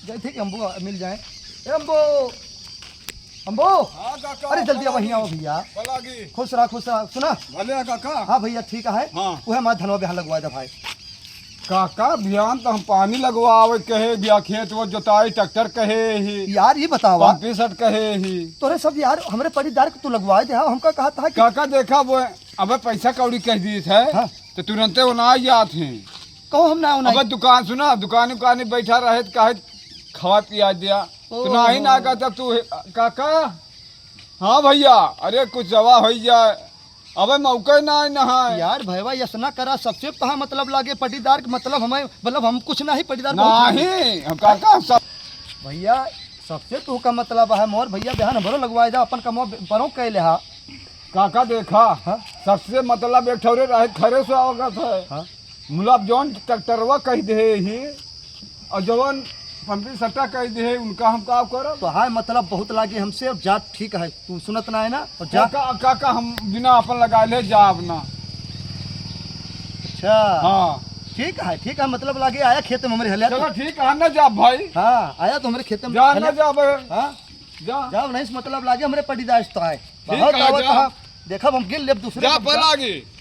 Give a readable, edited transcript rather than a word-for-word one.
गए थे कि अम्बो मिल जाए। ए अम्बो, अम्बो, हाँ काका, अरे जल्दी वहीं आओ भैया। खुश रहा खुश रहा। सुना भले काका। हाँ भैया ठीक है। हाँ। वह हमारे धनवा बिहान लगवाए था भाई। काका ध्यान तो हम पानी लगवावे कहे बिया, खेत वो जोताई ट्रैक्टर कहे ही, यार ये बतावा पंपी सेट कहे ही। तोरे सब यार हमरे परिदार के तू लगवाए थे। हाँ, हमका कहा था कि काका देखा वो अब पैसा कौड़ी कह दी है। हाँ। तो तुरंते वो ना याद है। कहो हम ना होना। अब दुकान सुना, दुकान उकान में बैठा रहे तो कहे खवा पिया दिया तो ना ही ना कहता तू काका। हाँ भैया, अरे कुछ दवा हो जाए, अब मौका ना है यार भैया यसना करा सबसे कहा मतलब लागे पटीदार के मतलब हमें मतलब हम कुछ नहीं पटीदार नहीं काका सब भैया सबसे तू का मतलब है मोर भैया बहन हमरो लगवाए जा अपन कमो बरो कह ले। हाँ काका देखा। हाँ? सबसे मतलब एक ठौरे रहे खरे से अवगत है। हाँ? मुलाब जौन ट्रैक्टरवा कह दे ही और जवन पंपी सट्टा कह दे उनका हम का करब। तो हाँ मतलब बहुत लागे हमसे और जात ठीक है तू सुनत ना है ना और जा। काका हम बिना अपन लगा ले जाब ना। अच्छा हाँ ठीक है मतलब लागे आया खेत में हमारे हलिया। चलो ठीक है ना जाब भाई। हाँ आया तो हमारे खेत में जा ना जाब। हाँ जा जाओ नहीं मतलब लागे हमारे पटीदार तो है ठीक है, बहुत जा। देखा हम गिन ले दूसरे जा को। पर आगे।